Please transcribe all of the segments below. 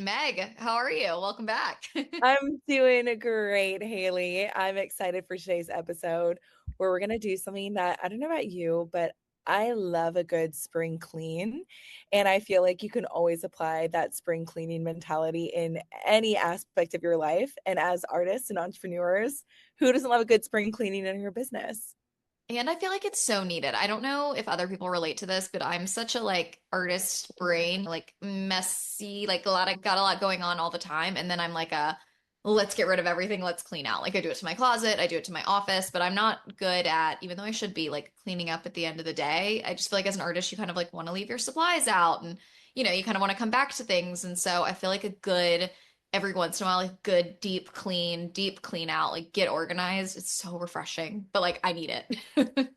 Meg, how are you? Welcome back. I'm doing great, Hayley. I'm excited for today's episode where we're going to do something that I don't know about you, but I love a good spring clean. And I feel like you can always apply that spring cleaning mentality in any aspect of your life. And as artists and entrepreneurs, who doesn't love a good spring cleaning in your business? And I feel like it's so needed. I don't know if other people relate to this, but I'm such a artist brain, like messy, like got a lot going on all the time. And then I'm like a let's get rid of everything, let's clean out. Like I do it to my closet, I do it to my office, but I'm not good at, even though I should be like cleaning up at the end of the day. I just feel like as an artist, you kind of like want to leave your supplies out and you kind of want to come back to things. And so I feel like a good every once in a while, like good deep clean out, like get organized. It's so refreshing, but like I need it.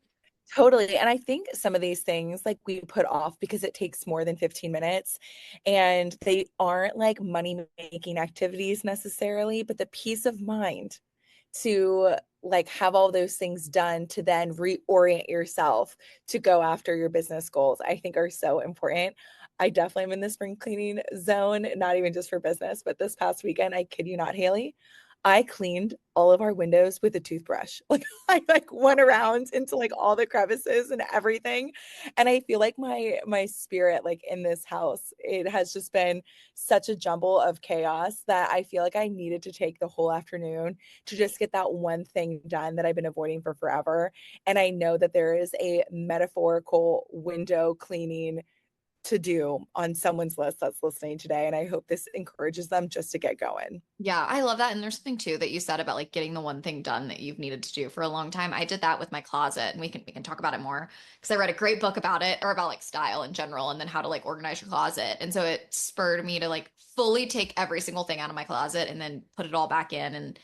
Totally. And I think some of these things like we put off because it takes more than 15 minutes and they aren't like money making activities necessarily, but the peace of mind to like have all those things done to then reorient yourself to go after your business goals, I think are so important. I definitely am in the spring cleaning zone, not even just for business, but this past weekend, I kid you not, Hayley, I cleaned all of our windows with a toothbrush. Like I like went around into like all the crevices and everything. And I feel like my spirit like in this house, it has just been such a jumble of chaos that I feel like I needed to take the whole afternoon to just get that one thing done that I've been avoiding for forever. And I know that there is a metaphorical window cleaning to do on someone's list that's listening today. And I hope this encourages them just to get going. Yeah, I love that. And there's something too that you said about like getting the one thing done that you've needed to do for a long time. I did that with my closet, and we can talk about it more because I read a great book about it or about like style in general and then how to like organize your closet. And so it spurred me to like fully take every single thing out of my closet and then put it all back in and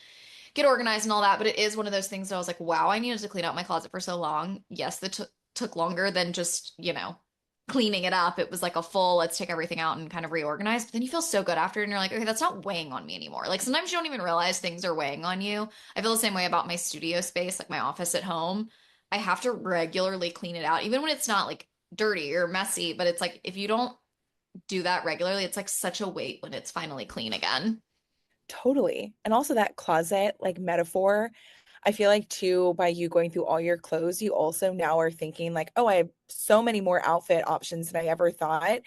get organized and all that. But it is one of those things that I was like, wow, I needed to clean out my closet for so long. Yes, that took longer than just, cleaning it up. It was like a full, let's take everything out and kind of reorganize. But then you feel so good after, and you're like, okay, that's not weighing on me anymore. Like sometimes you don't even realize things are weighing on you. I feel the same way about my studio space, like my office at home. I have to regularly clean it out, even when it's not like dirty or messy. But it's like if you don't do that regularly, it's like such a weight when it's finally clean again. Totally. And also that closet like metaphor, I feel like too, by you going through all your clothes, you also now are thinking like, oh, I have so many more outfit options than I ever thought.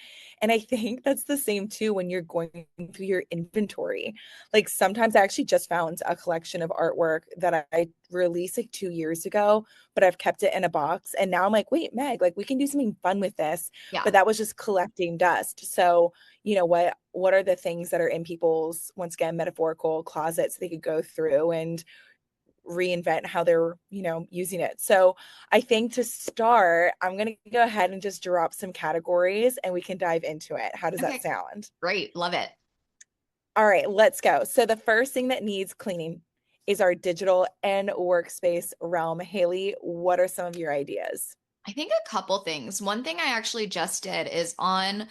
And I think that's the same too when you're going through your inventory. Like sometimes I actually just found a collection of artwork that I released like 2 years ago, but I've kept it in a box. And now I'm like, wait, Meg, like we can do something fun with this. Yeah. But that was just collecting dust. So, you know what are the things that are in people's, once again, metaphorical closets they could go through and reinvent how they're, using it. So I think to start, I'm going to go ahead and just drop some categories and we can dive into it. How does that Okay. sound? Great. Love it. All right, let's go. So the first thing that needs cleaning is our digital and workspace realm. Hayley, what are some of your ideas? I think a couple things. One thing I actually just did is on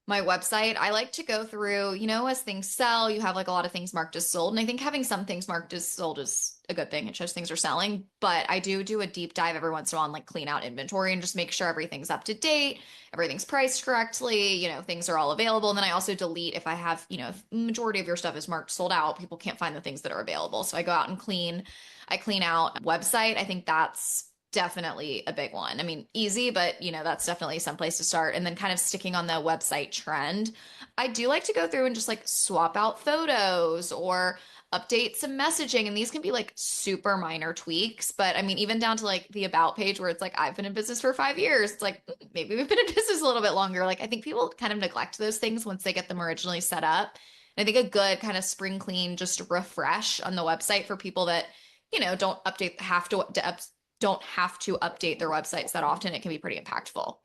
my website, I like to go through, as things sell, you have like a lot of things marked as sold. And I think having some things marked as sold is a good thing. It shows things are selling. But I do a deep dive every once in a while and like clean out inventory and just make sure everything's up to date, everything's priced correctly, things are all available. And then I also delete if I have, if majority of your stuff is marked sold out, people can't find the things that are available. So I go out and I clean out website. I think that's definitely a big one. I mean, easy, but that's definitely some place to start. And then kind of sticking on the website trend, I do like to go through and just like swap out photos or update some messaging. And these can be like super minor tweaks, but I mean, even down to like the about page where it's like, I've been in business for 5 years. It's like, maybe we've been in business a little bit longer. Like, I think people kind of neglect those things once they get them originally set up. And I think a good kind of spring clean, just refresh on the website for people that, don't update, don't have to update their websites that often, it can be pretty impactful.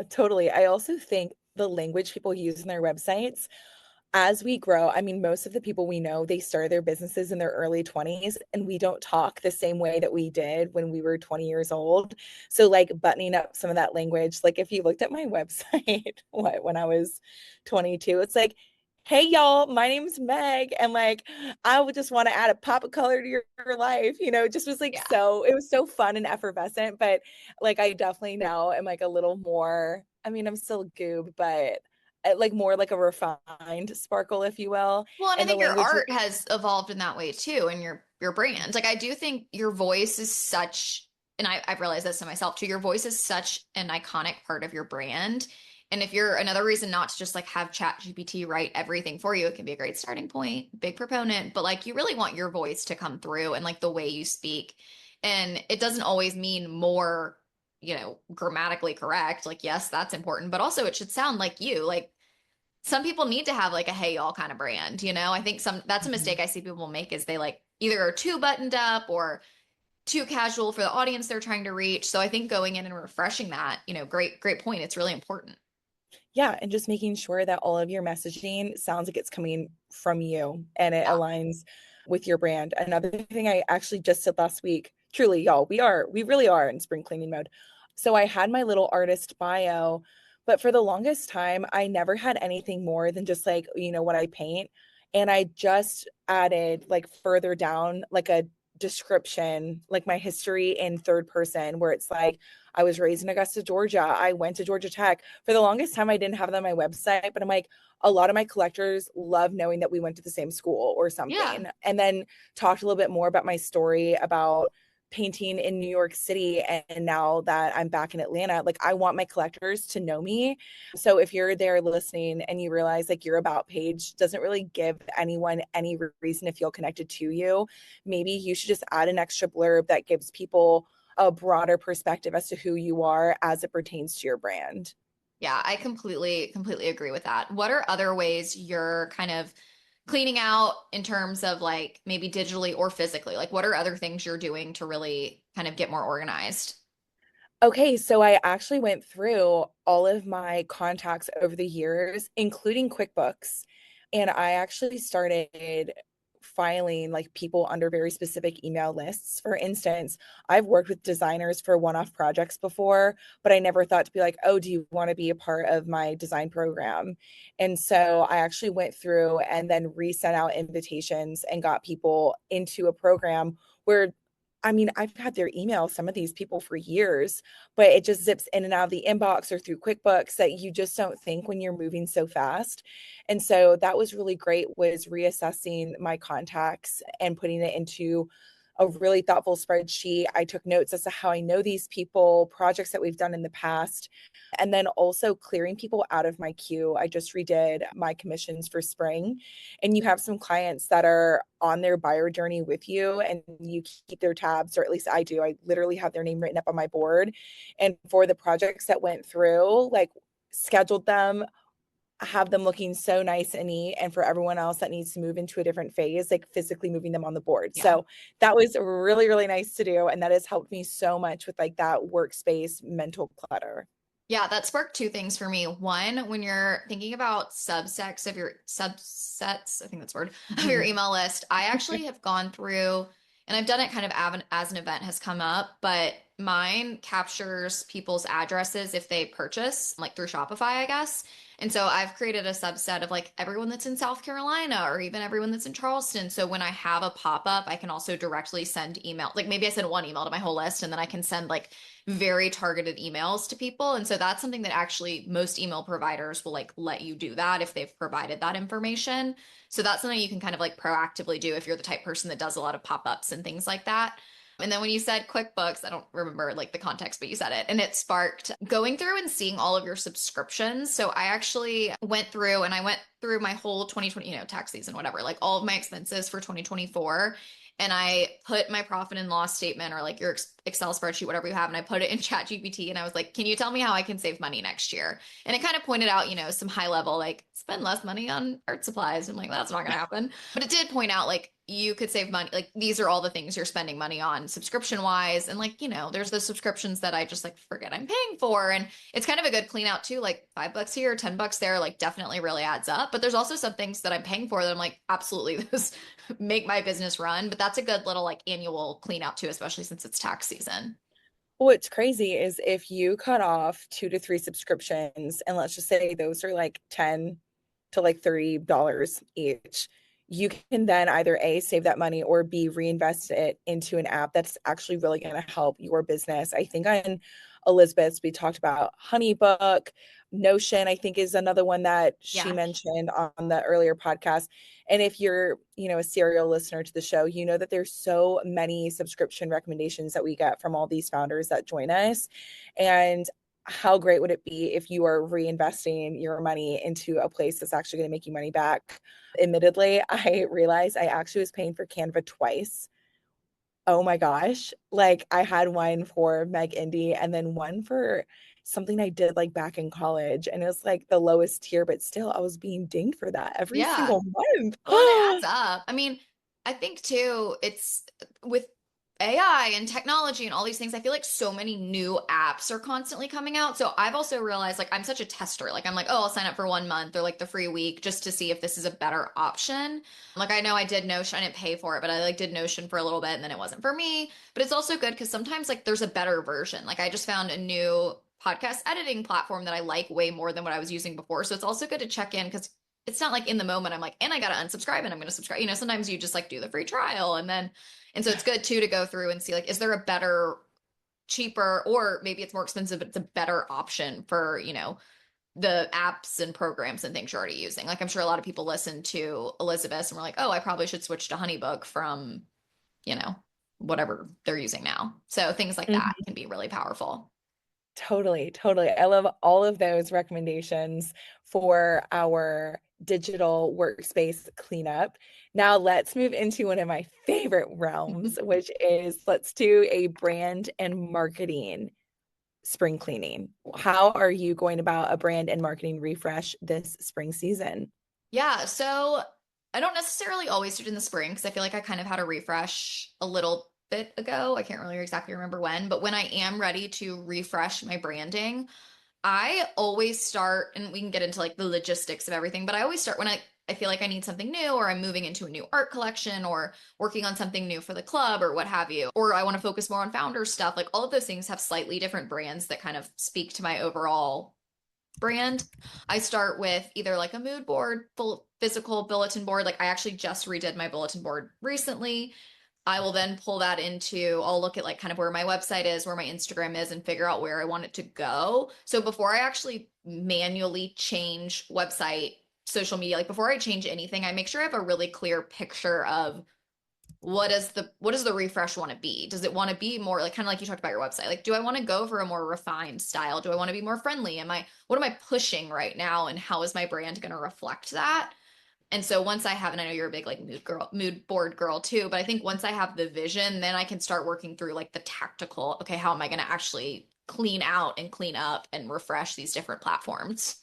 Totally. I also think the language people use in their websites as we grow, I mean, most of the people we know, they started their businesses in their early 20s, and we don't talk the same way that we did when we were 20 years old. So, like, buttoning up some of that language, like, if you looked at my website, when I was 22, it's like, hey, y'all, my name's Meg. And like, I would just want to add a pop of color to your life. It just was like Yeah. it was so fun and effervescent. But like, I definitely now am like a little more, I mean, I'm still a goob, but like more like a refined sparkle, if you will. Well, and I And the think your language, art has evolved in that way too, and your brand. Like I do think your voice is such, and I've realized this to myself too, your voice is such an iconic part of your brand. And if you're another reason not to just like have Chat GPT write everything for you, it can be a great starting point, big proponent, but like you really want your voice to come through and like the way you speak. And it doesn't always mean more, grammatically correct. Like, yes, that's important, but also it should sound like you. Like some people need to have like a hey y'all kind of brand, I think some that's a mistake Mhm. I see people make is they like either are too buttoned up or too casual for the audience they're trying to reach. So I think going in and refreshing that, great point. It's really important. Yeah, and just making sure that all of your messaging sounds like it's coming from you and it Yeah. aligns with your brand. Another thing I actually just did last week, truly, y'all, we really are in spring cleaning mode. So I had my little artist bio, but for the longest time, I never had anything more than just like, what I paint. And I just added like further down, like a description, like my history in third person, where it's like, I was raised in Augusta, Georgia. I went to Georgia Tech. For the longest time, I didn't have that on my website, but I'm like, a lot of my collectors love knowing that we went to the same school or Yeah. something. And then talked a little bit more about my story about painting in New York City. And now that I'm back in Atlanta, like I want my collectors to know me. So if you're there listening and you realize like your about page doesn't really give anyone any reason to feel connected to you, maybe you should just add an extra blurb that gives people a broader perspective as to who you are as it pertains to your brand. Yeah, I completely agree with that. What are other ways you're kind of cleaning out in terms of like maybe digitally or physically? Like what are other things you're doing to really kind of get more organized? Okay, so I actually went through all of my contacts over the years, including QuickBooks, and I actually started filing like people under very specific email lists. For instance, I've worked with designers for one-off projects before, but I never thought to be like, "Oh, do you want to be a part of my design program?" And so I actually went through and then resent out invitations and got people into a program where I've had their email, some of these people for years, but it just zips in and out of the inbox or through QuickBooks that you just don't think when you're moving so fast. And so that was really great, was reassessing my contacts and putting it into a really thoughtful spreadsheet. I took notes as to how I know these people, projects that we've done in the past, and then also clearing people out of my queue. I just redid my commissions for spring, and you have some clients that are on their buyer journey with you and you keep their tabs, or at least I do. I literally have their name written up on my board. And for the projects that went through, like scheduled them, have them looking so nice and neat, and for everyone else that needs to move into a different phase, like physically moving them on the board. Yeah. So that was really really nice to do, and that has helped me so much with like that workspace mental clutter. Yeah, that sparked two things for me. One, when you're thinking about subsets, I think that's the word, of your Mhm. email list, I actually have gone through and I've done it kind of as an event has come up, but mine captures people's addresses if they purchase, like through Shopify, I guess. And so I've created a subset of like everyone that's in South Carolina or even everyone that's in Charleston. So when I have a pop-up, I can also directly send email. Like maybe I send one email to my whole list and then I can send like very targeted emails to people. And so that's something that actually most email providers will like let you do that if they've provided that information. So that's something you can kind of like proactively do if you're the type person that does a lot of pop-ups and things like that. And then when you said QuickBooks, I don't remember like the context, but you said it and it sparked going through and seeing all of your subscriptions. So I actually went through and I went through my whole 2020, tax season, whatever, like all of my expenses for 2024 and I put my profit and loss statement or like your Excel spreadsheet, whatever you have, and I put it in Chat GPT and I was like, can you tell me how I can save money next year? And it kind of pointed out, some high level, like spend less money on art supplies. I'm like, that's not going to happen. But it did point out like you could save money. Like these are all the things you're spending money on subscription wise. And like, there's the subscriptions that I just like forget I'm paying for. And it's kind of a good clean out too, like $5 here, $10 there, like definitely really adds up. But there's also some things that I'm paying for that I'm like, absolutely, this make my business run. But that's a good little like annual clean out too, especially since it's tax season. What's crazy is if you cut off 2 to 3 subscriptions, and let's just say those are like 10 to like $30 each, you can then either A, save that money, or B, reinvest it into an app that's actually really going to help your business. I think on Elizabeth's. We talked about HoneyBook. Notion, I think, is another one that she Yeah. mentioned on the earlier podcast. And if you're, a serial listener to the show, you know that there's so many subscription recommendations that we get from all these founders that join us. And how great would it be if you are reinvesting your money into a place that's actually going to make you money back? Admittedly, I realized I actually was paying for Canva twice. Oh my gosh. Like I had one for Meg Indy and then one for something I did like back in college. And it was like the lowest tier, but still I was being dinged for that every Yeah. single month. Well, and it adds up. I mean, I think too, it's with AI and technology and all these things, I feel like so many new apps are constantly coming out. So I've also realized like I'm such a tester. Like I'm like, oh, I'll sign up for 1 month or like the free week just to see if this is a better option. Like I know I did Notion, I didn't pay for it, but I like did Notion for a little bit and then it wasn't for me. But it's also good because sometimes like there's a better version. Like I just found a new podcast editing platform that I like way more than what I was using before. So it's also good to check in because it's not like in the moment I'm like, and I gotta unsubscribe and I'm gonna subscribe. Sometimes you just like do the free trial and so it's good too to go through and see like, is there a better, cheaper, or maybe it's more expensive, but it's a better option for, the apps and programs and things you're already using. Like I'm sure a lot of people listen to Elizabeth and we're like, oh, I probably should switch to HoneyBook from, you know, whatever they're using now. So things like that Mhm. can be really powerful. Totally, totally. I love all of those recommendations for our digital workspace cleanup. Now let's move into one of my favorite realms, which is let's do a brand and marketing spring cleaning. How are you going about a brand and marketing refresh this spring season? Yeah, so I don't necessarily always do it in the spring because I feel like I kind of had a refresh a little bit ago. I can't really exactly remember when, but when I am ready to refresh my branding, I always start, and we can get into like the logistics of everything, but I always start when I feel like I need something new, or I'm moving into a new art collection, or working on something new for the club, or what have you, or I want to focus more on founder stuff. Like all of those things have slightly different brands that kind of speak to my overall brand. I start with either like a mood board, full physical bulletin board. Like I actually just redid my bulletin board recently. I will then pull that into, I'll look at like kind of where my website is, where my Instagram is, and figure out where I want it to go. So before I actually manually change website, social media, like before I change anything, I make sure I have a really clear picture of what does the refresh want to be? Does it want to be more like kind of like you talked about your website? Like, do I want to go for a more refined style? Do I want to be more friendly? What am I pushing right now? And how is my brand going to reflect that? And so once I have, and I know you're a big like mood board girl too, but I think once I have the vision, then I can start working through like the tactical, okay, how am I going to actually clean out and clean up and refresh these different platforms?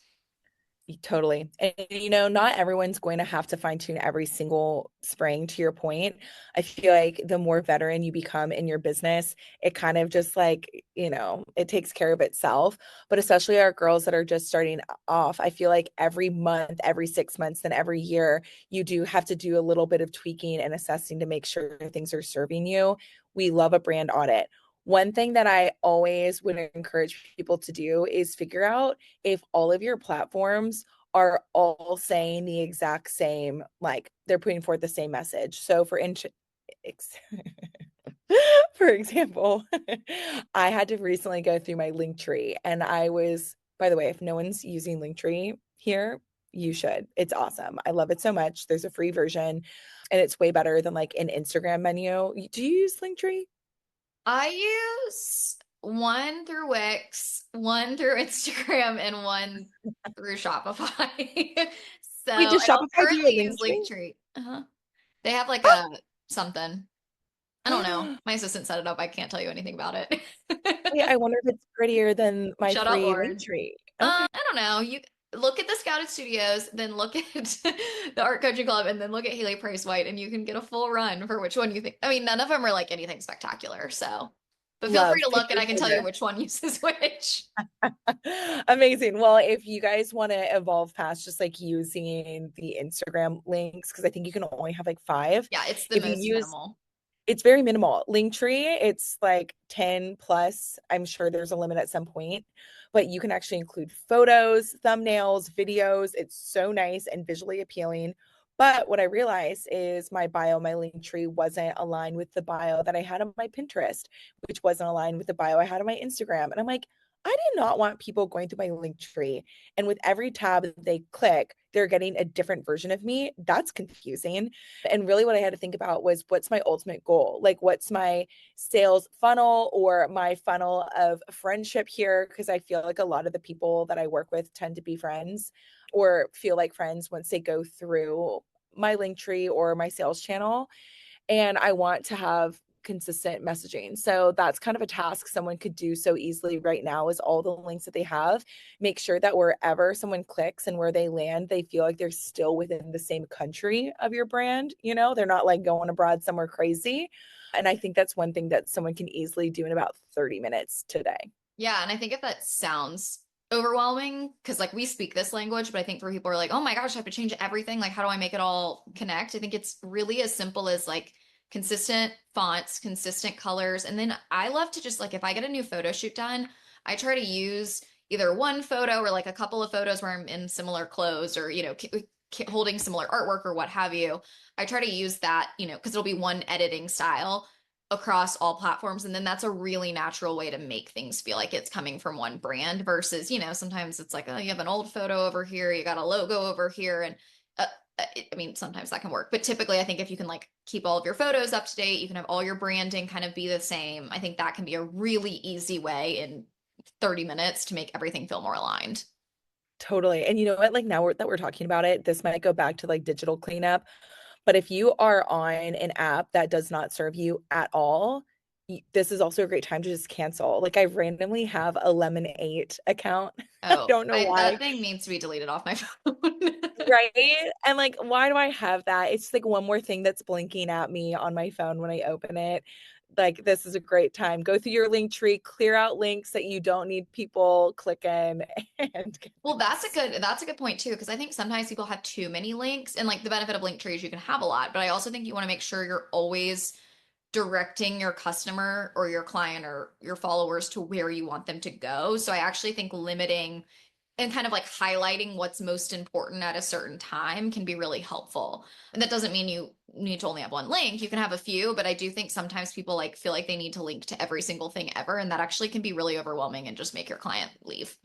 Totally. And not everyone's going to have to fine tune every single spring to your point. I feel like the more veteran you become in your business, it kind of just like, it takes care of itself. But especially our girls that are just starting off, I feel like every month, every 6 months, then every year, you do have to do a little bit of tweaking and assessing to make sure things are serving you. We love a brand audit. One thing that I always would encourage people to do is figure out if all of your platforms are all saying the exact same, like they're putting forth the same message. So for example, I had to recently go through my Linktree and by the way, if no one's using Linktree here, you should. It's awesome. I love it so much. There's a free version and it's way better than like an Instagram menu. Do you use Linktree? I use one through Wix, one through Instagram, and one through Shopify. So, Wait, and does I'll Shopify do a currently use Linktree? Linktree. They have like a something. I don't know. My assistant set it up. I can't tell you anything about it. Wait, I wonder if it's prettier than my Shut up, free Lauren. Linktree. Okay. I don't know. You look at the Scouted Studios, then look at the Art Coaching Club, and then look at Haley Price White, and you can get a full run for which one you think. I mean, none of them are like anything spectacular, so. But feel free Love to pick look, and your I can tell you favorite. which one uses which. Amazing. Well, if you guys want to evolve past just like using the Instagram links, because I think you can only have like five. Yeah, it's the If you most use, minimal. it's very minimal. Linktree, it's like 10 plus. I'm sure there's a limit at some point, but you can actually include photos, thumbnails, videos. It's so nice and visually appealing. But what I realized is my bio, my link tree wasn't aligned with the bio that I had on my Pinterest, which wasn't aligned with the bio I had on my Instagram. And I'm like, I do not want people going through my link tree. And with every tab that they click, they're getting a different version of me. That's confusing. And really, what I had to think about was what's my ultimate goal? Like, what's my sales funnel or my funnel of friendship here? Because I feel like a lot of the people that I work with tend to be friends or feel like friends once they go through my link tree or my sales channel. And I want to have consistent messaging. So that's kind of a task someone could do so easily right now is all the links that they have. Make sure that wherever someone clicks and where they land, they feel like they're still within the same country of your brand. You know, they're not like going abroad somewhere crazy. And I think that's one thing that someone can easily do in about 30 minutes today. Yeah, and I think if that sounds overwhelming, because like we speak this language, but I think for people who are like, oh my gosh, I have to change everything. Like, how do I make it all connect? I think it's really as simple as like consistent fonts, consistent colors. And then I love to just like, if I get a new photo shoot done, I try to use either one photo or like a couple of photos where I'm in similar clothes or, holding similar artwork or what have you. I try to use that, because it'll be one editing style across all platforms. And then that's a really natural way to make things feel like it's coming from one brand versus, sometimes it's like, oh, you have an old photo over here, you got a logo over here. And uh, I mean, sometimes that can work. But typically, I think if you can like keep all of your photos up to date, you can have all your branding kind of be the same. I think that can be a really easy way in 30 minutes to make everything feel more aligned. Totally. And you know what? Like now that we're talking about it, this might go back to like digital cleanup. But if you are on an app that does not serve you at all, this is also a great time to just cancel. Like I randomly have a Lemon8 account. I Oh, don't know why. that thing needs to be deleted off my phone. Right? And like, why do I have that? It's like one more thing that's blinking at me on my phone when I open it. Like, this is a great time. Go through your link tree, clear out links that you don't need people clicking, and Well, that's a good point too, because I think sometimes people have too many links, and like the benefit of link trees, you can have a lot, but I also think you want to make sure you're always directing your customer or your client or your followers to where you want them to go. So I actually think limiting and kind of like highlighting what's most important at a certain time can be really helpful. And that doesn't mean you need to only have one link. You can have a few, but I do think sometimes people like feel like they need to link to every single thing ever, and that actually can be really overwhelming and just make your client leave.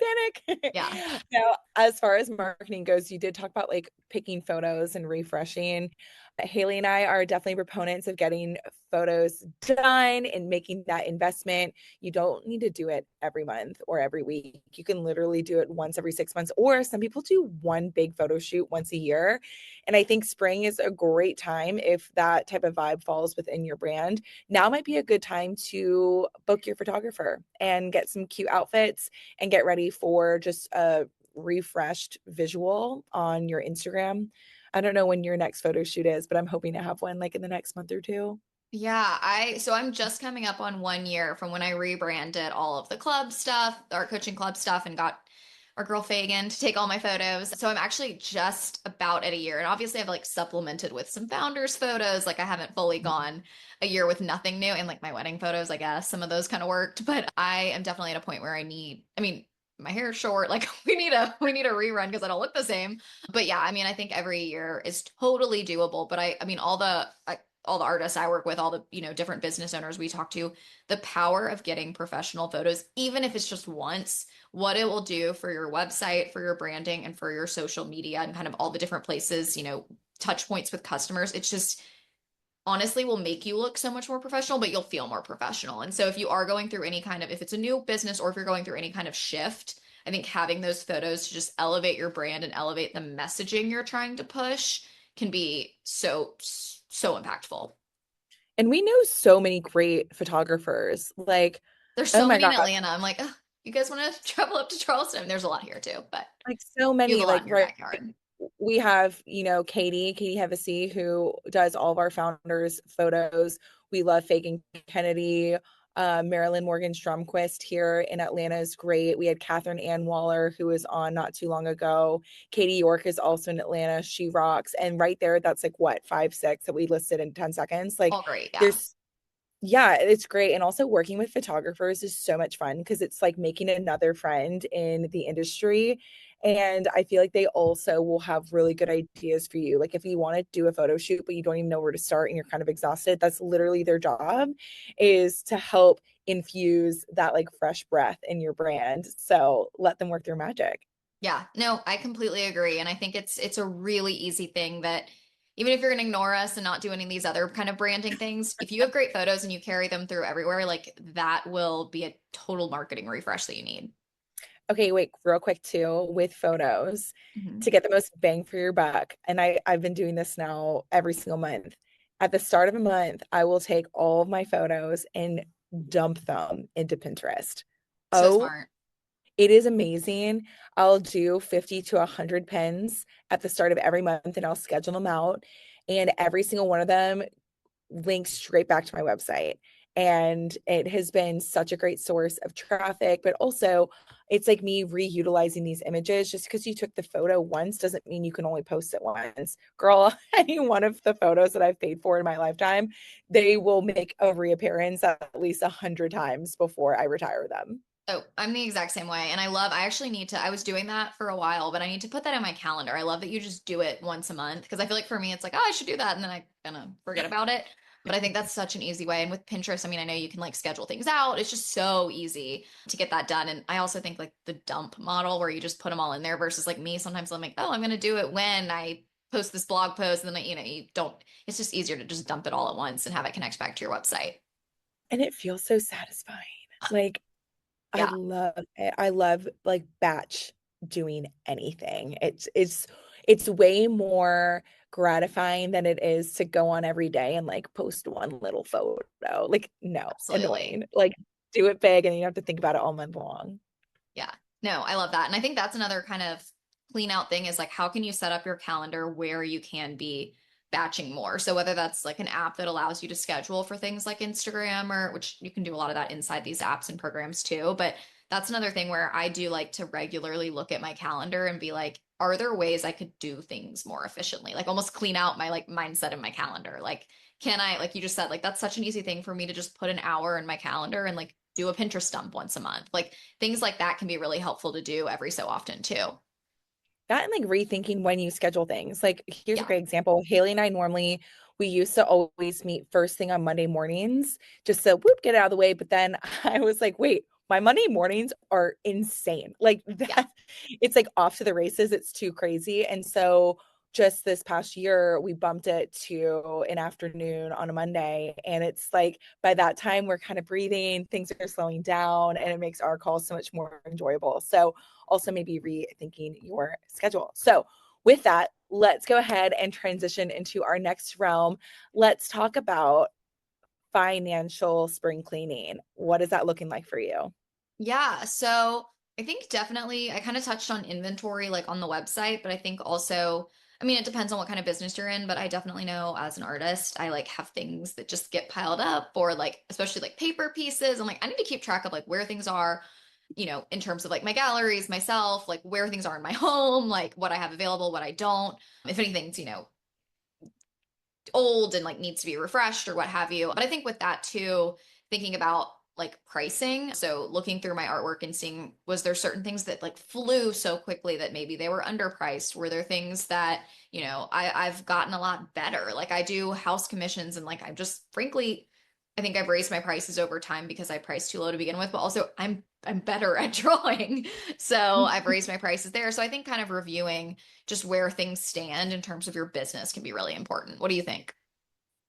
panic. Yeah. Now, as far as marketing goes, you did talk about like picking photos and refreshing. Hayley and I are definitely proponents of getting photos done and making that investment. You don't need to do it every month or every week. You can literally do it once every 6 months, or some people do one big photo shoot once a year. And I think spring is a great time if that type of vibe falls within your brand. Now might be a good time to book your photographer and get some cute outfits and get ready for just a refreshed visual on your Instagram. I don't know when your next photo shoot is, but I'm hoping to have one like in the next month or two. Yeah, so I'm just coming up on 1 year from when I rebranded all of the club stuff, our coaching club stuff, and got our girl Fagan to take all my photos. So I'm actually just about at a year. And obviously I've like supplemented with some founders photos. Like I haven't fully gone a year with nothing new. And like my wedding photos, I guess some of those kind of worked. But I am definitely at a point where I mean, my hair is short. Like we need a rerun because I don't look the same. But yeah, I mean, I think every year is totally doable. But I mean, all the artists I work with, all the, different business owners we talk to, the power of getting professional photos, even if it's just once, what it will do for your website, for your branding, and for your social media and kind of all the different places, touch points with customers. It's just honestly will make you look so much more professional, but you'll feel more professional. And so if you are going through any kind of, if it's a new business or if you're going through any kind of shift, I think having those photos to just elevate your brand and elevate the messaging you're trying to push can be so impactful. And we know so many great photographers. Like, There's oh so my many God, in Atlanta. I'm like, "Ugh, you guys want to travel up to Charleston?" There's a lot here too, but like so you have many, a lot like, in your right. backyard. We have, Katie Hevesy, who does all of our founders' photos. We love Fagan Kennedy. Marilyn Morgan Stromquist here in Atlanta is great. We had Catherine Ann Waller, who was on not too long ago. Katie York is also in Atlanta. She rocks. And right there, that's like what, 5, 6 that we listed in 10 seconds. Like All great, yeah. there's yeah, it's great. And also working with photographers is so much fun because it's like making another friend in the industry. And I feel like they also will have really good ideas for you. Like if you want to do a photo shoot, but you don't even know where to start and you're kind of exhausted, that's literally their job, is to help infuse that like fresh breath in your brand. So let them work their magic. Yeah, no, I completely agree. And I think it's a really easy thing that even if you're gonna ignore us and not do any of these other kind of branding things, if you have great photos and you carry them through everywhere, like that will be a total marketing refresh that you need. Okay, wait, real quick too, with photos Mhm. to get the most bang for your buck. And I've been doing this now every single month. At the start of a month, I will take all of my photos and dump them into Pinterest. So Oh, smart. it is amazing. I'll do 50 to 100 pins at the start of every month and I'll schedule them out. And every single one of them links straight back to my website. And it has been such a great source of traffic, but also it's like me reutilizing these images. Just because you took the photo once doesn't mean you can only post it once. Girl, any one of the photos that I've paid for in my lifetime, they will make a reappearance at least 100 times before I retire them. Oh, I'm the exact same way. And I actually need to, I was doing that for a while, but I need to put that in my calendar. I love that you just do it once a month because I feel like for me, it's like, oh, I should do that. And then I kind of forget about it. But I think that's such an easy way. And with Pinterest, I mean, I know you can like schedule things out. It's just so easy to get that done. And I also think like the dump model where you just put them all in there versus like me, sometimes I'm like, oh, I'm going to do it when I post this blog post. And then, you don't, it's just easier to just dump it all at once and have it connect back to your website. And it feels so satisfying. Like I Yeah, love it. I love like batch doing anything. It's way more gratifying than it is to go on every day and like post one little photo. Like, no, absolutely. annoying. Like do it big and you have to think about it all month long. Yeah. No, I love that. And I think that's another kind of clean out thing is like how can you set up your calendar where you can be batching more? So whether that's like an app that allows you to schedule for things like Instagram or which you can do a lot of that inside these apps and programs too, but that's another thing where I do like to regularly look at my calendar and be like, are there ways I could do things more efficiently? Like almost clean out my like mindset in my calendar. Like can I, like you just said, like that's such an easy thing for me to just put an hour in my calendar and like do a Pinterest dump once a month. Like things like that can be really helpful to do every so often too. That and like rethinking when you schedule things. Like here's a Yeah. great example. Haley and I normally we used to always meet first thing on Monday mornings just to whoop get it out of the way. But then I was like, wait, my Monday mornings are insane. Like Yeah. that it's like off to the races. It's too crazy. And so just this past year, we bumped it to an afternoon on a Monday. And it's like by that time, we're kind of breathing, things are slowing down, and it makes our calls so much more enjoyable. So also maybe rethinking your schedule. So, with that, let's go ahead and transition into our next realm. Let's talk about financial spring cleaning. What is that looking like for you? Yeah. So I think definitely I kind of touched on inventory like on the website, but I think also, I mean, it depends on what kind of business you're in, but I definitely know as an artist, I like have things that just get piled up or like, especially like paper pieces. I'm like, I need to keep track of like where things are, in terms of like my galleries, myself, like where things are in my home, like what I have available, what I don't. If anything's, old and like needs to be refreshed or what have you. But I think with that too, thinking about like pricing. So looking through my artwork and seeing was there certain things that like flew so quickly that maybe they were underpriced? Were there things that, I've gotten a lot better? Like I do house commissions and like I'm just frankly I think I've raised my prices over time because I priced too low to begin with, but also I'm better at drawing. So I've raised my prices there. So I think kind of reviewing just where things stand in terms of your business can be really important. What do you think?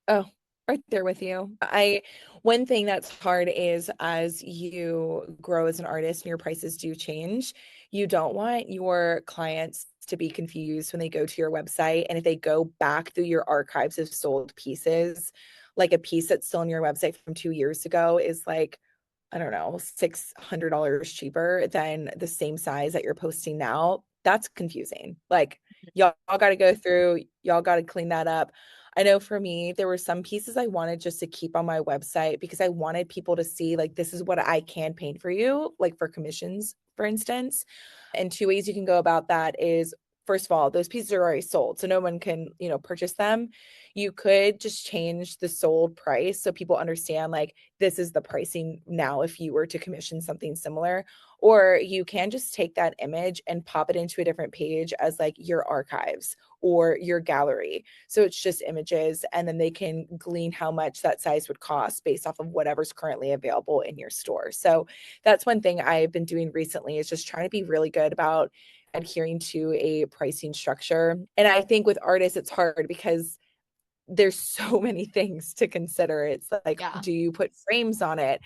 Oh, right there with you. One thing that's hard is as you grow as an artist and your prices do change, you don't want your clients to be confused when they go to your website. And if they go back through your archives of sold pieces, like a piece that's still on your website from 2 years ago is like, I don't know, $600 cheaper than the same size that you're posting now. That's confusing. Like, y'all got to go through, y'all got to clean that up. I know for me, there were some pieces I wanted just to keep on my website because I wanted people to see, like, this is what I can paint for you, like for commissions, for instance. And two ways you can go about that is first of all, those pieces are already sold, so no one can, purchase them. You could just change the sold price so people understand like this is the pricing now if you were to commission something similar. Or you can just take that image and pop it into a different page as like your archives or your gallery. So it's just images, and then they can glean how much that size would cost based off of whatever's currently available in your store. So that's one thing I've been doing recently, is just trying to be really good about adhering to a pricing structure. And I think with artists, it's hard because there's so many things to consider. It's like, Yeah. do you put frames on it?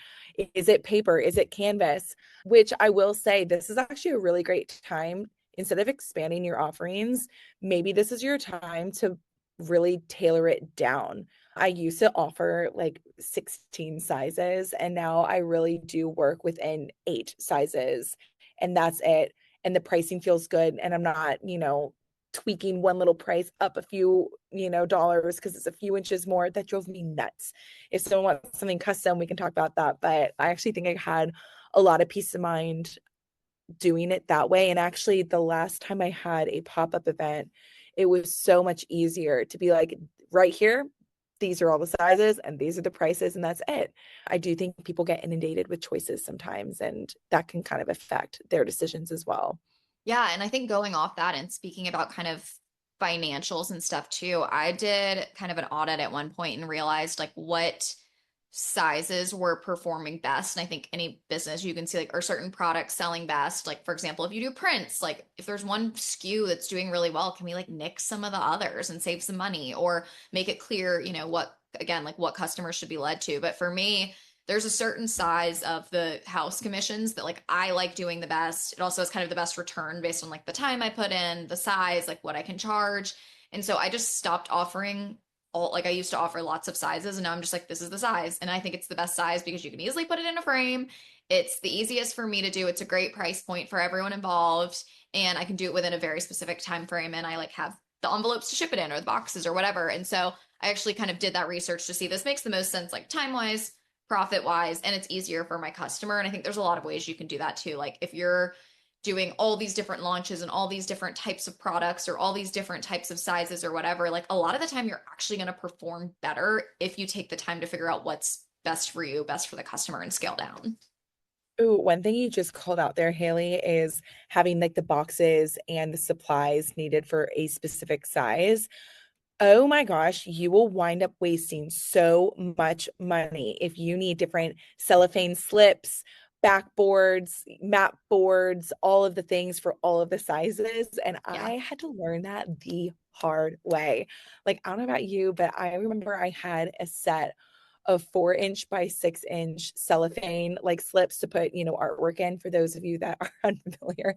Is it paper? Is it canvas? Which I will say, this is actually a really great time. Instead of expanding your offerings, maybe this is your time to really tailor it down. I used to offer like 16 sizes, and now I really do work within 8 sizes, and that's it. And the pricing feels good. And I'm not, tweaking one little price up a few, dollars because it's a few inches more. That drove me nuts. If someone wants something custom, we can talk about that. But I actually think I had a lot of peace of mind doing it that way. And actually, the last time I had a pop-up event, it was so much easier to be like, right here, these are all the sizes and these are the prices, and that's it. I do think people get inundated with choices sometimes, and that can kind of affect their decisions as well. Yeah, and I think going off that and speaking about kind of financials and stuff too, I did kind of an audit at one point and realized like what sizes were performing best. And I think any business you can see like are certain products selling best. Like for example, if you do prints, like if there's one SKU that's doing really well, can we like nix some of the others and save some money or make it clear, what again, like what customers should be led to. But for me, there's a certain size of the house commissions that like I like doing the best. It also has kind of the best return based on like the time I put in, the size, like what I can charge. And so I just stopped offering all like I used to offer lots of sizes, and now I'm just like this is the size, and I think it's the best size because you can easily put it in a frame. It's the easiest for me to do. It's a great price point for everyone involved, and I can do it within a very specific time frame, and I like have the envelopes to ship it in or the boxes or whatever. And so I actually kind of did that research to see this makes the most sense like time wise, profit wise, and it's easier for my customer. And I think there's a lot of ways you can do that too. Like if you're doing all these different launches and all these different types of products or all these different types of sizes or whatever, like a lot of the time you're actually going to perform better if you take the time to figure out what's best for you, best for the customer, and scale down. Ooh, one thing you just called out there, Hayley, is having like the boxes and the supplies needed for a specific size. Oh my gosh, you will wind up wasting so much money if you need different cellophane slips, backboards, map boards, all of the things for all of the sizes. And Yeah. I had to learn that the hard way. Like, I don't know about you, but I remember I had a set of 4 inch by 6 inch cellophane like slips to put, artwork in for those of you that are unfamiliar.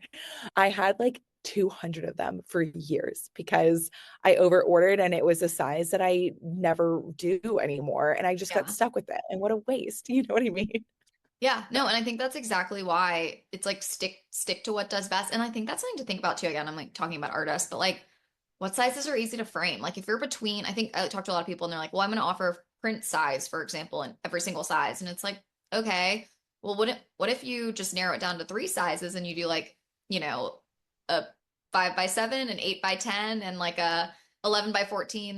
I had like 200 of them for years because I over ordered and it was a size that I never do anymore. And I just got Yeah. stuck with it. And what a waste. You know what I mean? Yeah, no, and I think that's exactly why it's like stick to what does best. And I think that's something to think about too. Again, I'm like talking about artists, but like what sizes are easy to frame? Like if you're between, I think I talk to a lot of people and they're like, well, I'm going to offer print size, for example, in every single size. And it's like, okay, well, what if you just narrow it down to three sizes and you do like, you know, a 5 by 7, an 8 by 10, and like a 11 by 14.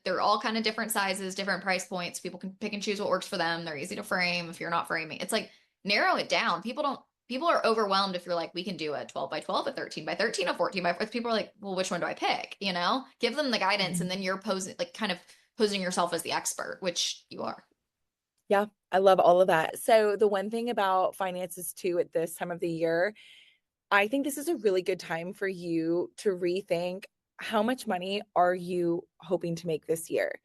They're all kind of different sizes, different price points. People can pick and choose what works for them. They're easy to frame if you're not framing. It's like narrow it down. People are overwhelmed if you're like, we can do a 12 by 12, a 13 by 13, a 14 by 14. People are like, well, which one do I pick? Give them the guidance, and then you're posing, like, kind of posing yourself as the expert, which you are. Yeah, I love all of that. So the one thing about finances too at this time of the year, I think this is a really good time for you to rethink how much money are you hoping to make this year?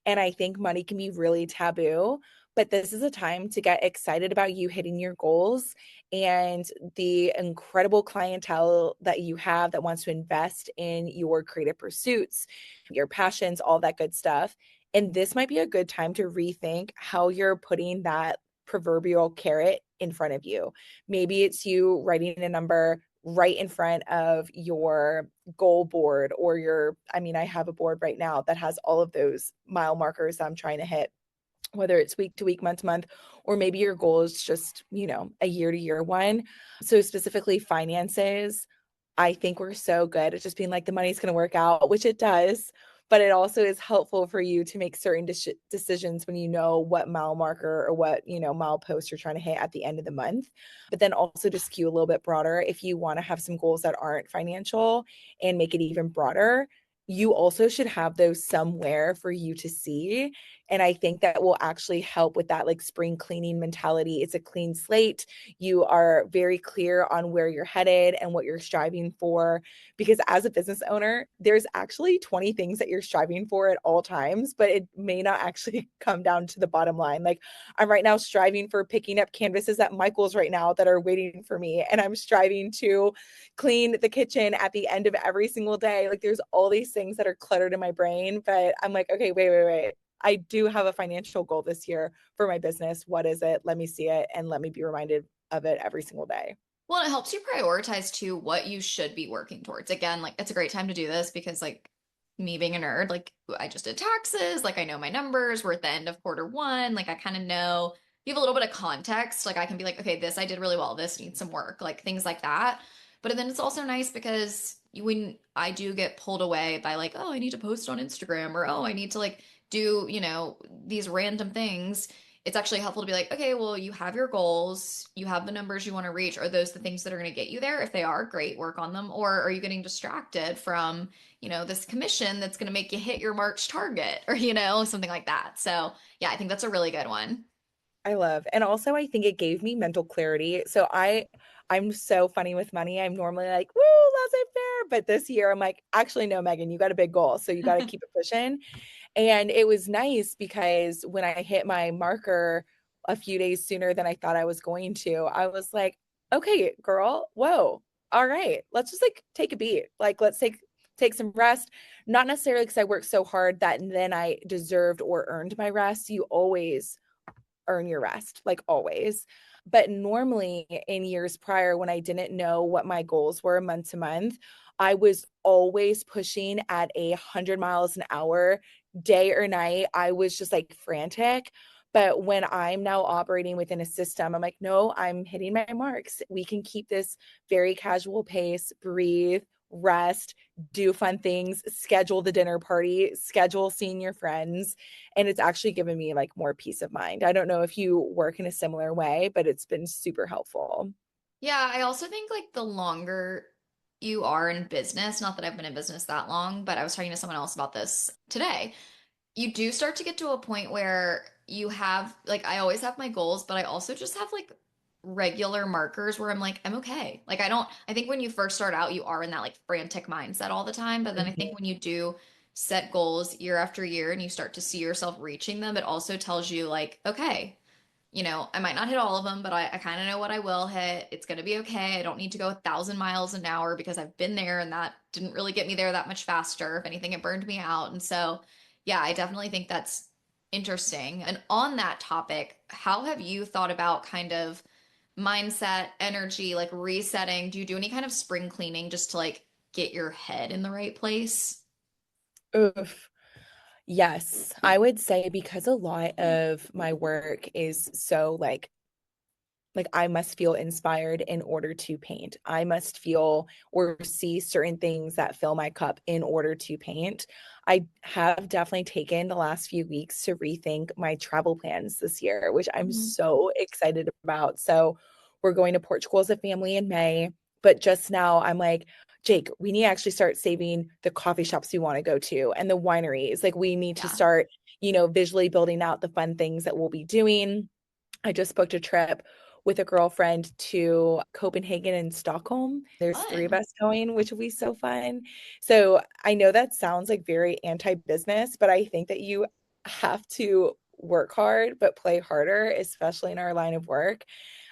And I think money can be really taboo, but this is a time to get excited about you hitting your goals and the incredible clientele that you have that wants to invest in your creative pursuits, your passions, all that good stuff. And this might be a good time to rethink how you're putting that proverbial carrot in front of you. Maybe it's you writing a number right in front of your goal board or I have a board right now that has all of those mile markers that I'm trying to hit, whether it's week to week, month to month, or maybe your goal is just, a year to year one. So specifically finances, I think we're so good at just being like, the money's going to work out, which it does. But it also is helpful for you to make certain decisions when you know what mile marker or what, mile post you're trying to hit at the end of the month. But then also to skew a little bit broader, if you want to have some goals that aren't financial and make it even broader, you also should have those somewhere for you to see. And I think that will actually help with that like spring cleaning mentality. It's a clean slate. You are very clear on where you're headed and what you're striving for. Because as a business owner, there's actually 20 things that you're striving for at all times, but it may not actually come down to the bottom line. Like I'm right now striving for picking up canvases at Michael's right now that are waiting for me. And I'm striving to clean the kitchen at the end of every single day. Like there's all these things that are cluttered in my brain, but I'm like, okay, wait. I do have a financial goal this year for my business. What is it? Let me see it and let me be reminded of it every single day. Well, it helps you prioritize too what you should be working towards. Again, like it's a great time to do this because like me being a nerd, like I just did taxes, like I know my numbers, we're at the end of quarter one, like I kind of know you have a little bit of context. Like I can be like, okay, this I did really well, this needs some work, like things like that. But then it's also nice because when I do get pulled away by like, oh, I need to post on Instagram or oh, I need to like do, these random things, it's actually helpful to be like, okay, well, you have your goals, you have the numbers you want to reach. Are those the things that are going to get you there? If they are, great, work on them. Or are you getting distracted from, this commission that's going to make you hit your March target or, something like that. So, yeah, I think that's a really good one. I love. And also I think it gave me mental clarity. So I'm so funny with money. I'm normally like, woo, laissez-faire. But this year I'm like, actually no, Megan, you got a big goal. So you got to keep it pushing. And it was nice because when I hit my marker a few days sooner than I thought I was going to, I was like, okay, girl, whoa. All right. Let's just like take a beat. Like let's take some rest. Not necessarily because I worked so hard that then I deserved or earned my rest. You always earn your rest, like always. But normally in years prior, when I didn't know what my goals were month to month, I was always pushing at 100 miles an hour, day or night. I was just like frantic. But when I'm now operating within a system, I'm like, no, I'm hitting my marks. We can keep this very casual pace, breathe, rest, do fun things, schedule the dinner party, schedule seeing your friends, and it's actually given me like more peace of mind. I don't know if you work in a similar way, but it's been super helpful. Yeah, I also think like the longer you are in business, not that I've been in business that long, but I was talking to someone else about this today. You do start to get to a point where you have like I always have my goals, but I also just have like regular markers where I'm like, I'm okay. Like I think when you first start out, you are in that like frantic mindset all the time. But then I think Mhm. when you do set goals year after year and you start to see yourself reaching them, it also tells you like, okay, I might not hit all of them, but I kind of know what I will hit. It's going to be okay. I don't need to go 1,000 miles an hour because I've been there and that didn't really get me there that much faster. If anything, it burned me out. And so, yeah, I definitely think that's interesting. And on that topic, how have you thought about kind of mindset, energy, like resetting? Do you do any kind of spring cleaning just to like get your head in the right place? Oof. Yes, I would say because a lot of my work is so like I must feel inspired in order to paint. I must feel or see certain things that fill my cup in order to paint. I have definitely taken the last few weeks to rethink my travel plans this year, which I'm Mhm. so excited about. So, we're going to Portugal as a family in May, but just now I'm like, Jake, we need to actually start saving the coffee shops we want to go to and the wineries. Like, we need to Yeah, start, visually building out the fun things that we'll be doing. I just booked a trip with a girlfriend to Copenhagen and Stockholm. There's three of fun. us going, which will be so fun. So I know that sounds like very anti-business, but I think that you have to work hard, but play harder, especially in our line of work.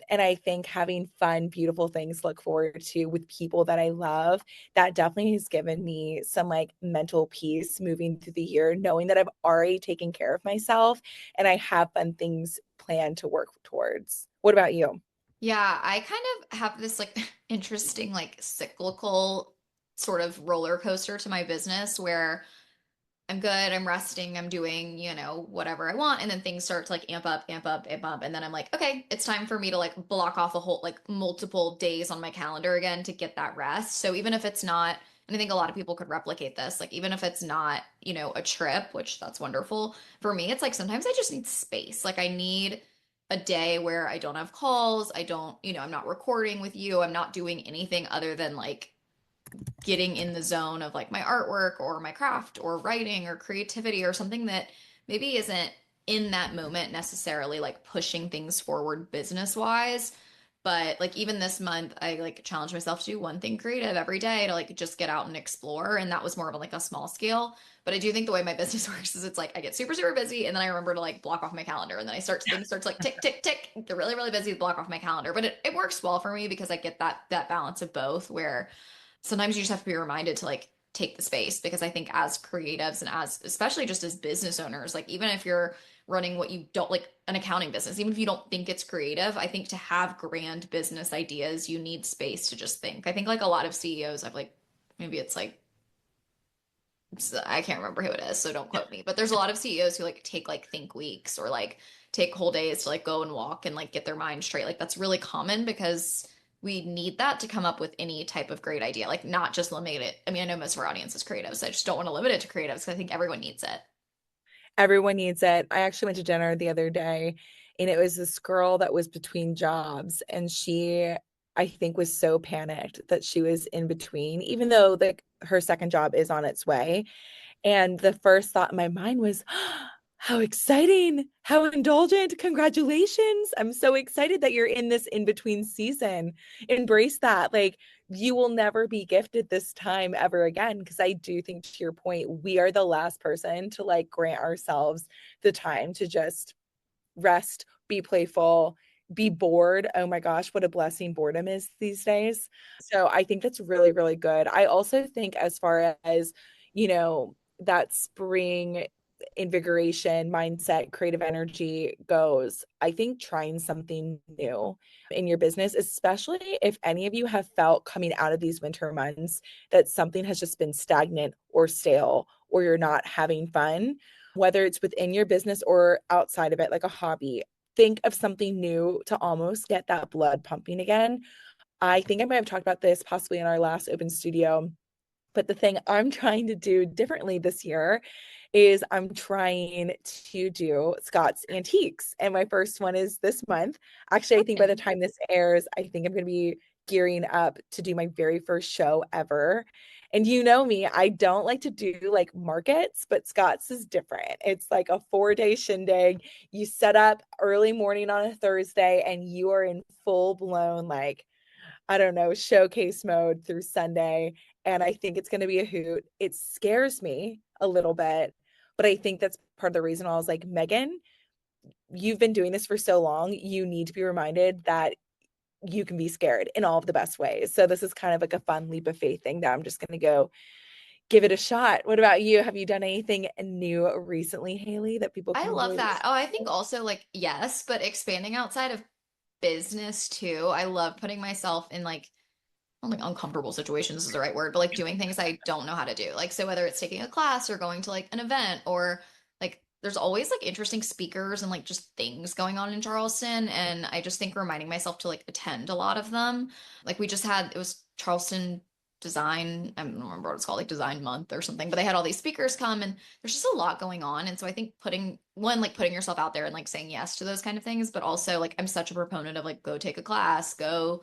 And I think having fun, beautiful things to look forward to with people that I love, that definitely has given me some like mental peace moving through the year, knowing that I've already taken care of myself and I have fun things planned to work towards. What about you? Yeah, I kind of have this like interesting, like cyclical sort of roller coaster to my business where I'm good, I'm resting, I'm doing, whatever I want. And then things start to like amp up, amp up, amp up. And then I'm like, okay, it's time for me to like block off a whole, like multiple days on my calendar again to get that rest. So even if it's not, and I think a lot of people could replicate this, like even if it's not, a trip, which that's wonderful. For me, it's like sometimes I just need space. Like I need a day where I don't have calls, I don't, I'm not recording with you, I'm not doing anything other than like getting in the zone of like my artwork or my craft or writing or creativity or something that maybe isn't in that moment necessarily like pushing things forward business wise. But like even this month, I like challenged myself to do one thing creative every day to like just get out and explore. And that was more of a, like a small scale. But I do think the way my business works is it's like I get super, super busy and then I remember to like block off my calendar and then things start to like tick, tick, tick. They're really, really busy to block off my calendar. But it works well for me because I get that balance of both where sometimes you just have to be reminded to like take the space because I think as creatives and as especially just as business owners, like even if you're running what you don't like an accounting business, even if you don't think it's creative, I think to have grand business ideas, you need space to just think. I think like a lot of CEOs, I've like maybe it's like I can't remember who it is, so don't quote me. But there's a lot of CEOs who like take like think weeks or like take whole days to like go and walk and like get their mind straight. Like that's really common because we need that to come up with any type of great idea. Like not just limit it. I mean, I know most of our audience is creative, so I just don't want to limit it to creatives because I think everyone needs it. Everyone needs it. I actually went to dinner the other day and it was this girl that was between jobs and she I think was so panicked that she was in between, even though like her second job is on its way. And the first thought in my mind was, how exciting, how indulgent. Congratulations. I'm so excited that you're in this in between season. Embrace that. Like, you will never be gifted this time ever again. Because I do think, to your point, we are the last person to like grant ourselves the time to just rest, be playful, be bored. Oh my gosh, what a blessing boredom is these days. So I think that's really, really good. I also think, as far as, that spring invigoration, mindset, creative energy goes, I think trying something new in your business, especially if any of you have felt coming out of these winter months that something has just been stagnant or stale or you're not having fun, whether it's within your business or outside of it, like a hobby. Think of something new to almost get that blood pumping again. I think I might have talked about this possibly in our last open studio, but the thing I'm trying to do differently this year is I'm trying to do Scott's Antiques. And my first one is this month. Actually, I think by the Okay. time this airs, I think I'm going to be gearing up to do my very first show ever. And you know me, I don't like to do like markets, but Scott's is different. It's like a 4-day shindig. You set up early morning on a Thursday and you are in full blown, like, I don't know, showcase mode through Sunday. And I think it's going to be a hoot. It scares me a little bit, but I think that's part of the reason I was like, Megan, you've been doing this for so long. You need to be reminded that you can be scared in all of the best ways. So this is kind of like a fun leap of faith thing that I'm just going to go give it a shot. What about you? Have you done anything new recently, Hayley, that people I can love relate that. Oh, I think to? also like yes, but expanding outside of business too. I love putting myself in like I don't think uncomfortable situations is the right word, but like doing things I don't know how to do. Like, so whether it's taking a class or going to like an event or like there's always like interesting speakers and like just things going on in Charleston. And I just think reminding myself to like attend a lot of them. Like we just had, it was Charleston Design, I don't remember what it's called, like Design Month or something, but they had all these speakers come and there's just a lot going on. And so I think like putting yourself out there and like saying yes to those kind of things, but also like I'm such a proponent of like go take a class, go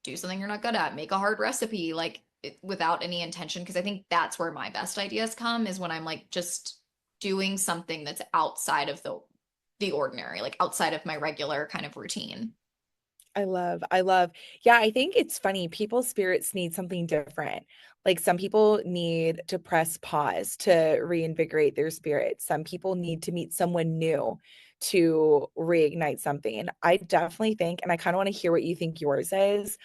do something you're not good at, make a hard recipe, like without any intention. Cause I think that's where my best ideas come is when I'm like just doing something that's outside of the ordinary, like outside of my regular kind of routine. I love. Yeah, I think it's funny. People's spirits need something different. Like some people need to press pause to reinvigorate their spirit. Some people need to meet someone new to reignite something. I definitely think, and I kind of want to hear what you think yours is.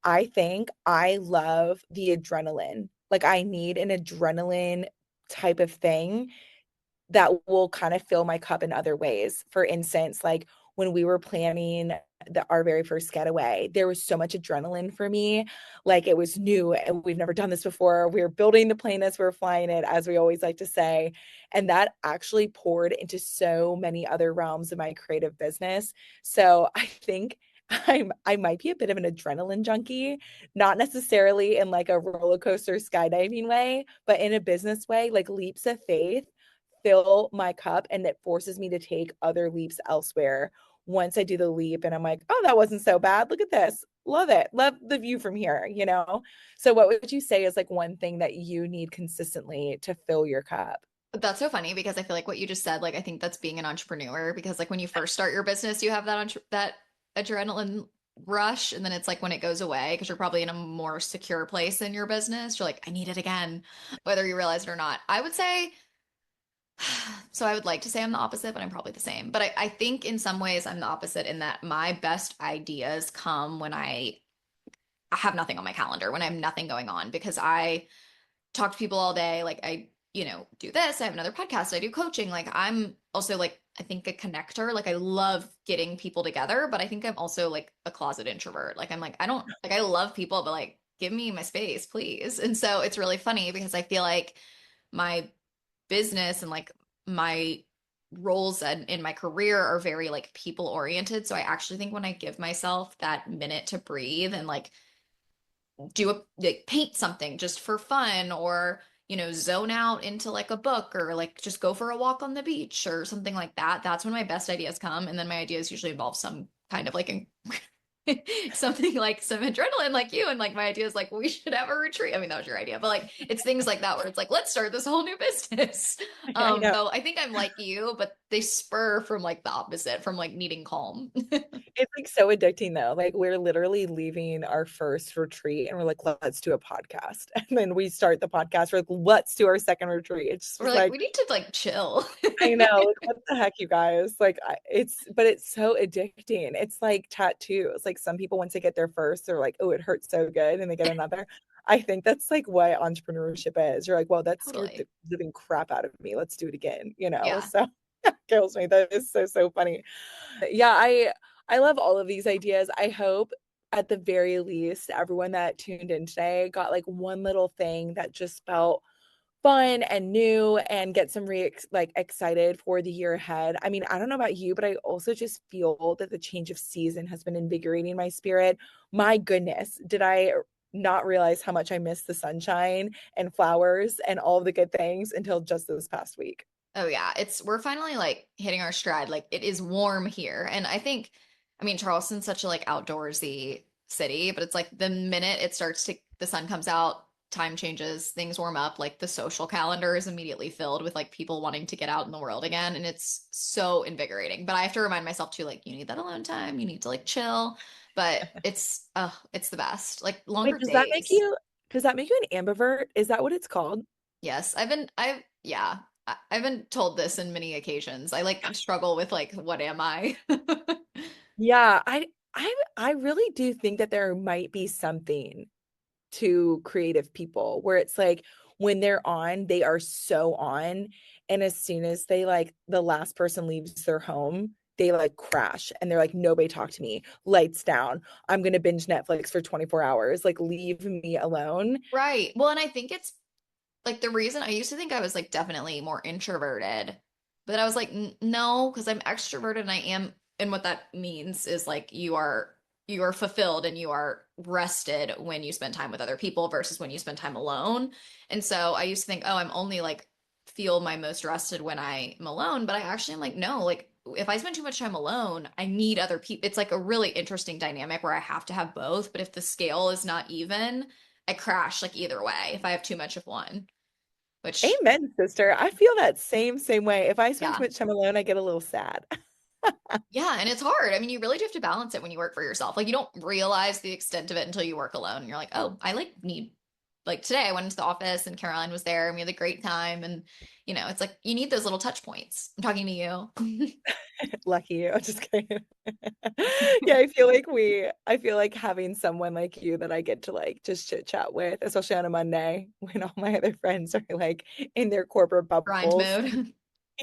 I think I love the adrenaline. Like I need an adrenaline type of thing that will kind of fill my cup in other ways. For instance, like when we were planning our very first getaway. There was so much adrenaline for me. Like it was new and we've never done this before. We were building the plane as we were flying it, as we always like to say. And that actually poured into so many other realms of my creative business. So I think I might be a bit of an adrenaline junkie, not necessarily in like a roller coaster skydiving way, but in a business way, like leaps of faith fill my cup and it forces me to take other leaps elsewhere once I do the leap and I'm like, oh, that wasn't so bad. Look at this. Love it. Love the view from here, you know? So what would you say is like one thing that you need consistently to fill your cup? That's so funny because I feel like what you just said, like I think that's being an entrepreneur because like when you first start your business, you have that adrenaline rush and then it's like when it goes away because you're probably in a more secure place in your business, you're like, I need it again, whether you realize it or not. I would say so I would like to say I'm the opposite, but I'm probably the same. But I think in some ways I'm the opposite in that my best ideas come when I have nothing on my calendar, when I have nothing going on because I talk to people all day. Like do this. I have another podcast. I do coaching. Like I'm also like, I think a connector. Like I love getting people together, but I think I'm also like a closet introvert. Like I'm like, I don't like, I love people, but like, give me my space, please. And so it's really funny because I feel like my business and like my roles in my career are very like people oriented. So I actually think when I give myself that minute to breathe and like do a like paint something just for fun or zone out into like a book or like just go for a walk on the beach or something like that, that's when my best ideas come, and then my ideas usually involve some kind of like something like some adrenaline like you, and like my idea is like we should have a retreat. I mean that was your idea, but like it's things like that where it's like let's start this whole new business. I know. So I think I'm like you, but they spur from like the opposite, from like needing calm. It's like so addicting though. Like we're literally leaving our first retreat and we're like, let's do a podcast. And then we start the podcast. We're like, let's do our second retreat. It just We're was like like, we need to like chill. I know, like, what the heck, you guys? Like, but it's so addicting. It's like tattoos. Like, some people, once they get their first, they're like, oh, it hurts so good. And they get another. I think that's like what entrepreneurship is. You're like, well, that scared the Totally. living crap out of me. Let's do it again, you know? Yeah. So that kills me. That is so, so funny. Yeah, I love all of these ideas. I hope at the very least everyone that tuned in today got like one little thing that just felt fun and new and get some like excited for the year ahead. I mean, I don't know about you, but I also just feel that the change of season has been invigorating my spirit. My goodness, did I not realize how much I miss the sunshine and flowers and all the good things until just this past week. Oh yeah, we're finally like hitting our stride. Like it is warm here. And I mean, Charleston's such a like outdoorsy city, but it's like the minute the sun comes out, time changes, things warm up, like the social calendar is immediately filled with like people wanting to get out in the world again. And it's so invigorating. But I have to remind myself too, like, you need that alone time, you need to like chill. But it's the best. Like Wait, longer does that make days. you does that make you an ambivert? Is that what it's called? Yes, yeah, I've been told this in many occasions. I like struggle with like, what am I? Yeah, I really do think that there might be something to creative people where it's like when they're on, they are so on. And as soon as they like the last person leaves their home, they like crash and they're like, nobody talk to me, lights down. I'm gonna binge Netflix for 24 hours. Like, leave me alone. Right. Well, and I think it's like the reason I used to think I was like definitely more introverted, but I was like, No, because I'm extroverted and I am, and what that means is like you are fulfilled and you are rested when you spend time with other people versus when you spend time alone. And so I used to think, oh, I'm only like feel my most rested when I am alone, but I actually am like, no, like if I spend too much time alone, I need other people. It's like a really interesting dynamic where I have to have both, but if the scale is not even, I crash like either way if I have too much of one. Which, Amen, sister. I feel that same way. If I spend too yeah. much time alone, I get a little sad. Yeah, and it's hard. I mean, you really do have to balance it when you work for yourself. Like you don't realize the extent of it until you work alone. And you're like, oh, I like need like today I went into the office and Caroline was there and we had a great time. And it's like you need those little touch points. I'm talking to you. Lucky you. I'm just kidding. Yeah, I feel like having someone like you that I get to like just chit chat with, especially on a Monday when all my other friends are like in their corporate Grind bubbles. mode.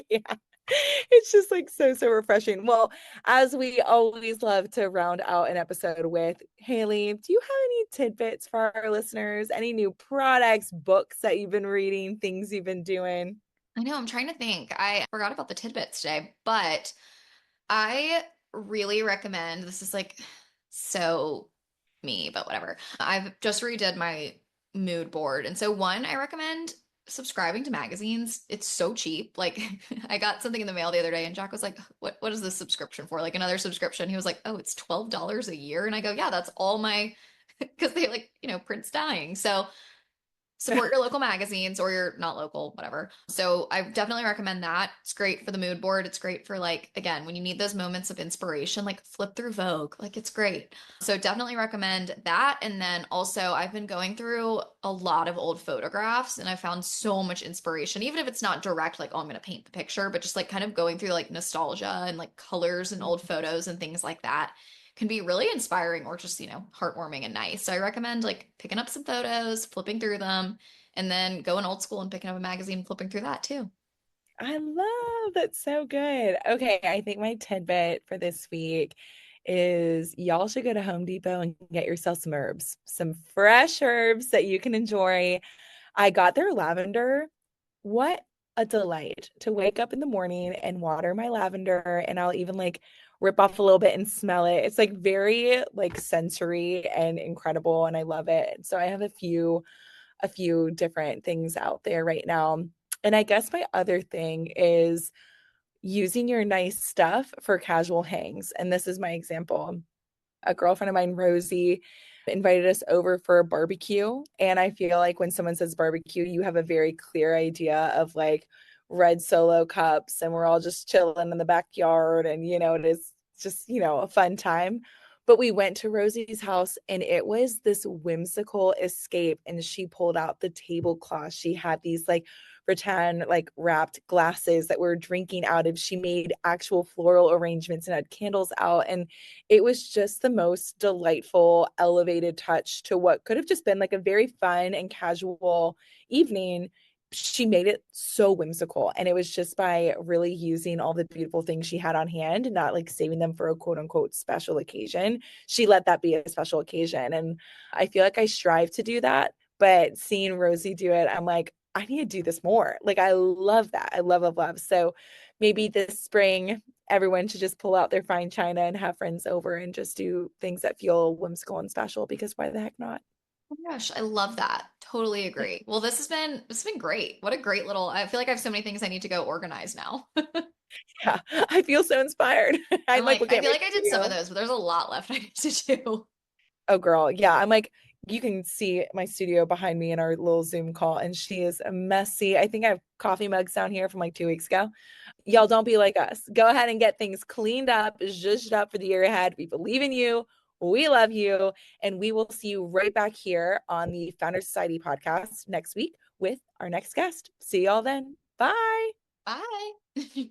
Yeah. It's just like so, so refreshing. Well, as we always love to round out an episode with, Hayley, do you have any tidbits for our listeners? Any new products, books that you've been reading, things you've been doing? I know, I'm trying to think. I forgot about the tidbits today, but I really recommend this is like so me, but whatever. I've just redid my mood board. And so one, I recommend subscribing to magazines. It's so cheap. Like I got something in the mail the other day and Jack was like, what is this subscription for? Like another subscription. He was like, "Oh, it's $12 a year." And I go, "Yeah, that's all my because they like, Prince dying." So support your local magazines or your not local, whatever. So I definitely recommend that. It's great for the mood board. It's great for like, again, when you need those moments of inspiration, like flip through Vogue. Like it's great. So definitely recommend that. And then also I've been going through a lot of old photographs and I found so much inspiration, even if it's not direct, like, oh, I'm going to paint the picture, but just like kind of going through like nostalgia and like colors and old photos and things like that can be really inspiring or just, heartwarming and nice. So I recommend like picking up some photos, flipping through them, and then going old school and picking up a magazine, flipping through that too. I love that's so good. Okay, I think my tidbit for this week is y'all should go to Home Depot and get yourself some herbs, some fresh herbs that you can enjoy. I got their lavender. What a delight to wake up in the morning and water my lavender, and I'll even like rip off a little bit and smell it. It's like very like sensory and incredible, and I love it. So I have a few different things out there right now. And I guess my other thing is using your nice stuff for casual hangs. And this is my example. A girlfriend of mine, Rosie, invited us over for a barbecue. And I feel like when someone says barbecue, you have a very clear idea of like red solo cups, and we're all just chilling in the backyard. And, it is just, a fun time. But we went to Rosie's house and it was this whimsical escape. And she pulled out the tablecloth. She had these like rattan, like wrapped glasses that we're drinking out of. She made actual floral arrangements and had candles out. And it was just the most delightful, elevated touch to what could have just been like a very fun and casual evening. She made it so whimsical. And it was just by really using all the beautiful things she had on hand and not like saving them for a quote unquote special occasion. She let that be a special occasion. And I feel like I strive to do that. But seeing Rosie do it, I'm like, I need to do this more. Like, I love that. I love, love, love. So maybe this spring, everyone should just pull out their fine china and have friends over and just do things that feel whimsical and special because why the heck not? Oh my gosh, I love that. Totally agree. Well, this has been great. What a great little, I feel like I have so many things I need to go organize now. Yeah, I feel so inspired. I'm I'm like like, looking I at feel my like I did some of studio. those, but there's a lot left I need to do. Oh, girl. Yeah, I'm like, you can see my studio behind me in our little Zoom call, and she is messy. I think I have coffee mugs down here from like 2 weeks ago. Y'all don't be like us. Go ahead and get things cleaned up, zhuzhed up for the year ahead. We believe in you. We love you. And we will see you right back here on the Founder Society podcast next week with our next guest. See y'all then. Bye. Bye.